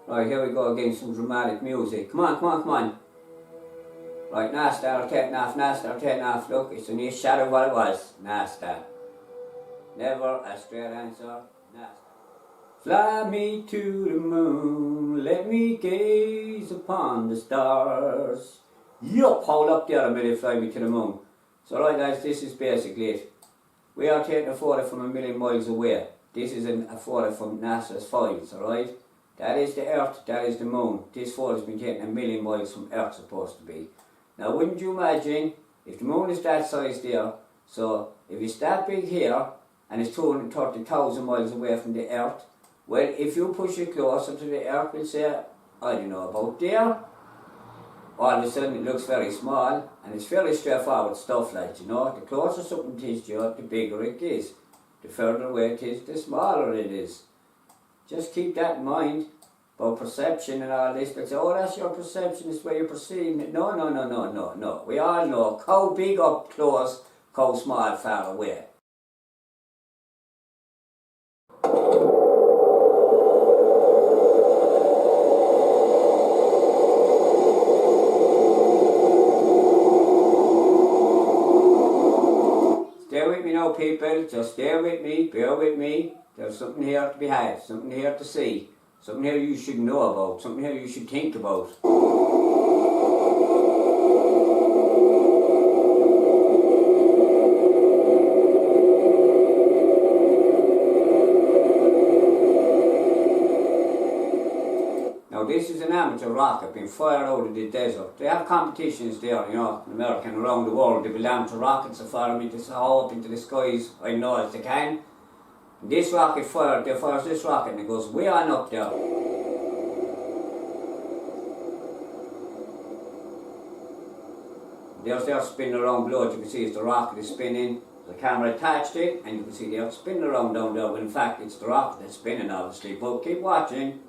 Right, here we go again, some dramatic music. Come on, come on, come on. Right, now start taking off, now start taking off. Look, it's a new shadow of what it was. Now start. Never a straight answer. Now fly me to the moon, let me gaze upon the stars. Yup, hold up there a minute, fly me to the moon. So right guys, this is basically it. We are taking a photo from a million miles away. This is a photo from NASA's files, alright? That is the Earth, that is the moon. This photo has been taken a million miles from Earth, supposed to be. Now wouldn't you imagine, if the moon is that size there, so if it's that big here, and it's 230,000 miles away from the Earth, well, if you push it closer to the Earth, we'll say, I don't know, about there, all of a sudden it looks very small, and it's fairly straightforward stuff like, you know, the closer something is to you, the bigger it is. The further away it is, the smaller it is. Just keep that in mind about perception and all this. But say, oh, that's your perception, it's the way you're perceiving it. No, no, no, no, no, no. We all know how big up close, how small far away. Stay with me now, people. Just stay with me, bear with me. There's something here to be had, something here to see, something here you should know about, something here you should think about. Now this is an amateur rocket being fired out of the desert. They have competitions there, you know, in America and around the world. They build amateur rockets and fire them up into the skies, I know as they can. This rocket fires this rocket and it goes way on up there. There's the Earth spinning around below. You can see as the rocket is spinning, the camera attached it, and you can see the Earth spinning around down there. But in fact, it's the rocket that's spinning, obviously. But keep watching.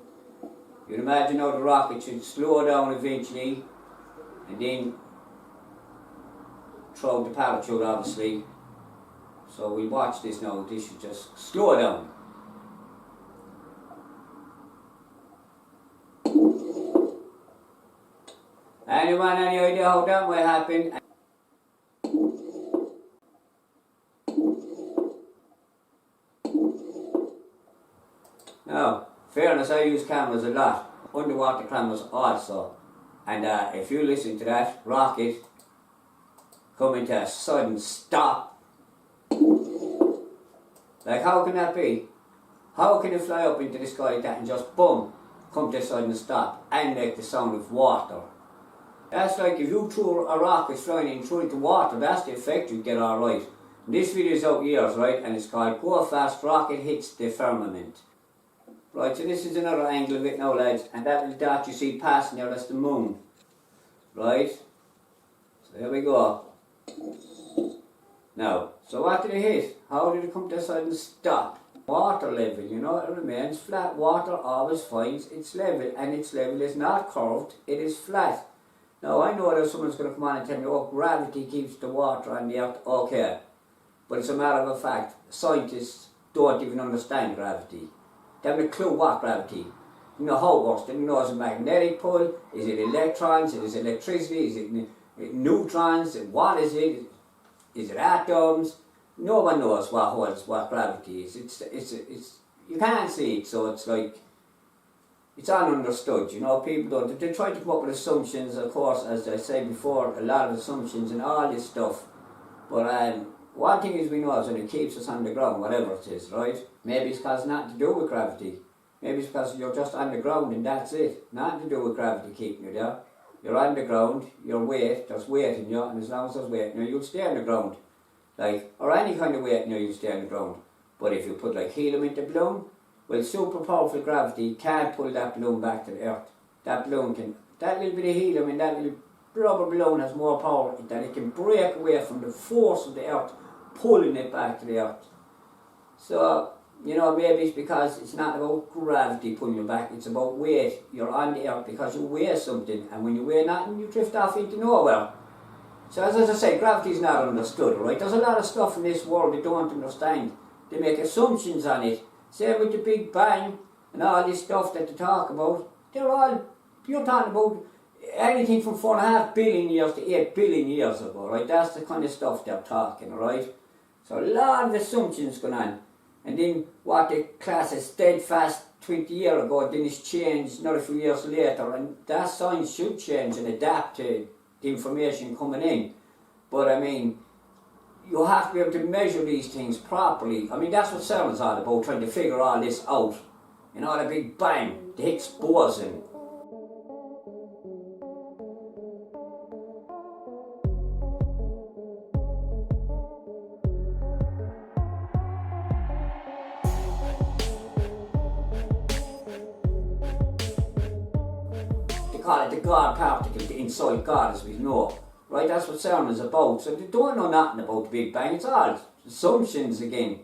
You'd imagine how the rocket should slow down eventually, and then throw the parachute, obviously. So we watch this now, this should just slow down. Anyone any idea how that might happen? Now, fairness, I use cameras a lot, underwater cameras also. And if you listen to that rocket coming to a sudden stop, like how can that be? How can it fly up into the sky like that and just boom, come to a sudden stop and make the sound of water? That's like if you threw a rocket flying in through into water, that's the effect you get, alright. This video is out years, right, and it's called Go Fast Rocket Hits the Firmament. Right, so this is another angle of it now, lads, and that little dot you see passing there, that's the moon. Right? So there we go. Now, so what did it hit? How did it come to a sudden stop? Water level, you know, it remains flat. Water always finds its level, and its level is not curved, it is flat. Now, I know that someone's going to come on and tell me, oh, gravity keeps the water on the Earth. Okay, but it's a matter of a fact. Scientists don't even understand gravity. They haven't a clue what gravity. You know how it works. They don't know it's a magnetic pull. Is it electrons? Is it electricity? Is it neutrons? What is it? Is it atoms? No one knows what gravity is. It's you can't see it, so it's like it's ununderstood. You know, people don't. They try to come up with assumptions, of course, as I said before, a lot of assumptions and all this stuff. But one thing is we know is that it keeps us on the ground, whatever it is, right? Maybe it's because nothing to do with gravity. Maybe it's because you're just on the ground and that's it. Nothing to do with gravity keeping you there. You're on the ground, your weight, there's weight in you, and as long as there's weight in you, you'll stay on the ground. Like, or any kind of weight in you, you'll stay on the ground. But if you put like helium into the balloon, well, super powerful gravity can't pull that balloon back to the Earth. That balloon can, that little bit of helium in that little rubber balloon has more power that it can break away from the force of the Earth, pulling it back to the Earth. So, you know, maybe it's because it's not about gravity pulling you back, it's about weight. You're on the Earth because you weigh something, and when you weigh nothing, you drift off into nowhere. So as I say, gravity is not understood, right? There's a lot of stuff in this world they don't understand. They make assumptions on it. Same with the Big Bang and all this stuff that they talk about. They're all, you're talking about anything from 4.5 billion years to 8 billion years ago, right? That's the kind of stuff they're talking, right? So a lot of assumptions going on. And then what they class as steadfast 20 years ago, then it's changed another few years later, and that science should change and adapt to the information coming in. But I mean, you have to be able to measure these things properly. I mean, that's what CERN's all about, trying to figure all this out. You know, the Big Bang, the Higgs boson. They call it the God particle, the inside God as we know. Right, that's what CERN is about. So they don't know nothing about the Big Bang. It's all assumptions again.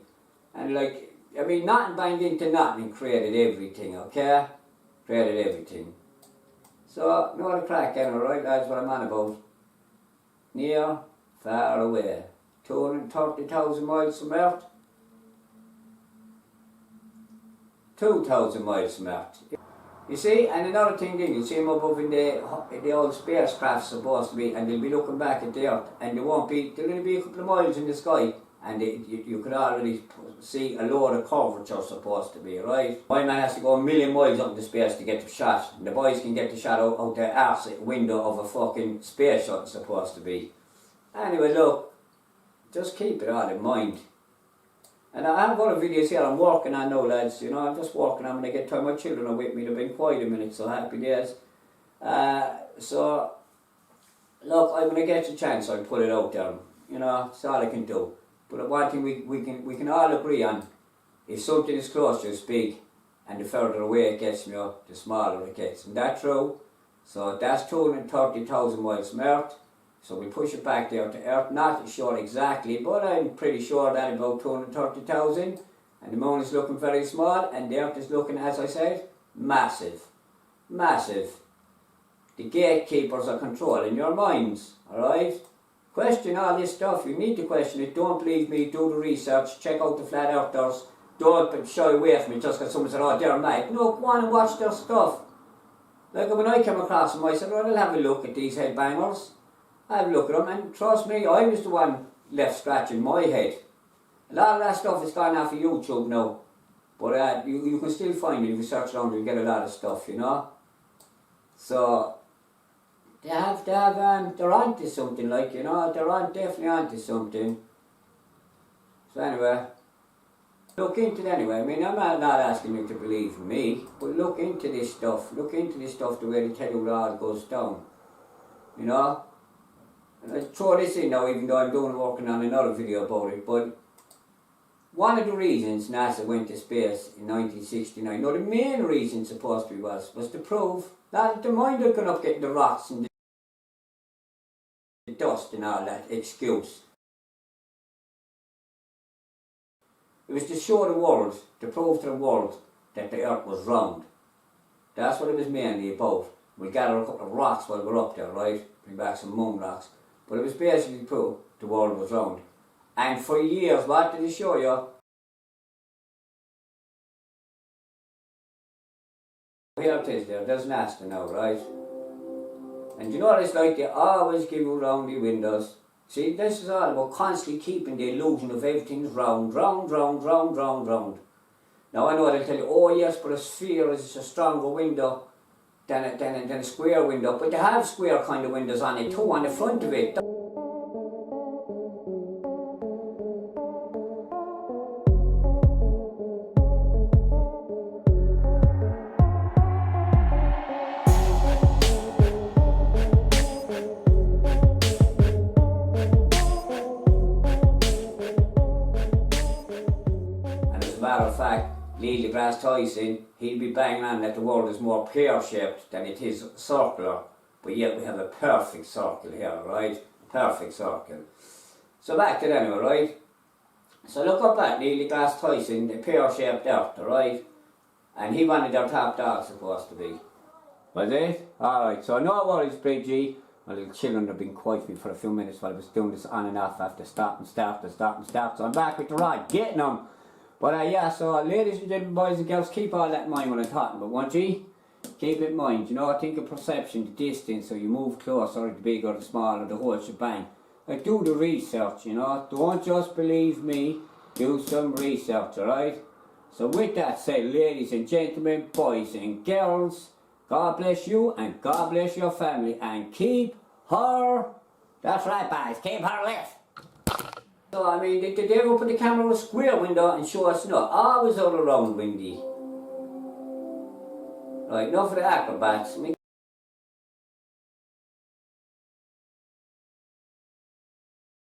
And like, I mean, nothing banged into nothing and created everything, okay? Created everything. So, know the crack anyway, right? That's what I'm on about. Near, far away. 230,000 miles from Earth. 2,000 miles from Earth. You see, and another thing then, you'll see them above in the old spacecraft supposed to be, and they'll be looking back at the Earth, and they'll only be a couple of miles in the sky, and you could already see a load of curvature supposed to be, right? My man has to go 1,000,000 miles up into space to get the shot, and the boys can get the shot out the arse window of a fucking space shuttle supposed to be. Anyway, look, just keep it all in mind. And I have other videos here I'm working on now, lads, you know, I'm just working on when I get time. My children are with me, they've been quiet a minute, so happy days. So, look, when I get the chance, I'll put it out there, you know, that's all I can do. But one thing we can all agree on, if something is close to us big, and the further away it gets, you know, the smaller it gets. And that's true. So that's 230,000 miles from Earth. So we push it back there to Earth, not sure exactly, but I'm pretty sure that about 230,000. And the moon is looking very small, and the Earth is looking, as I said, massive. Massive. The gatekeepers are controlling your minds, alright? Question all this stuff, you need to question it, don't believe me, do the research, check out the flat earthers, don't shy away from it just because someone said, oh, they're mad. No, go on and watch their stuff. Like when I came across them, I said, well, I'll have a look at these headbangers. I have a look at them, and trust me, I was the one left scratching my head. A lot of that stuff is gone off of YouTube now, but you can still find it if you search around, you'll get a lot of stuff, you know. So they're onto something, like, you know, they're definitely onto something. So anyway, look into it anyway. I mean, I'm not asking you to believe me, but look into this stuff. Look into this stuff the way they tell you it all goes down, you know. And I throw this in now, even though I'm working on another video about it, but one of the reasons NASA went to space in 1969, no, the main reason supposed to be was to prove that the mind had gone up getting the rocks and the dust and all that excuse. It was to show the world, to prove to the world that the Earth was round. That's what it was mainly about. We gather a couple of rocks while we're up there, right? Bring back some moon rocks. But it was basically to prove the world was round. And for years, what did it show you? Here it is there, there's NASA now, right? And you know what it's like, they always give you roundy windows. See, this is all about constantly keeping the illusion of everything's round, round, round, round, round, round. Now I know they'll tell you, oh yes, but a sphere is a stronger window than a square window, but they have square kind of windows on it too, on the front of it. And as a matter of fact, Neil deGrasse Tyson, he'll be banging on that the world is more pear-shaped than it is circular, but yet we have a perfect circle here, right? Perfect circle. So back to it anyway, right? So look up at Neil deGrasse Tyson, the pear-shaped Earth, right? And he wanted their top dog supposed to be. Was it? Alright, so no worries, Big G. My little children have been quiet for me for a few minutes while I was doing this on and off after stop and start. So I'm back with the rod, getting them. But yeah, so ladies and gentlemen, boys and girls, keep all that in mind when I'm talking about 1G. keep in mind, you know, I think of perception, the distance, so you move closer, the bigger, the smaller, the whole shebang. Like, do the research, you know, don't just believe me, do some research, alright? So with that said, ladies and gentlemen, boys and girls, God bless you and God bless your family, and keep her, that's right boys, keep her lit. So I mean, did they ever put the camera on a square window and show us, you know, always all around windy? Right, enough of the acrobats.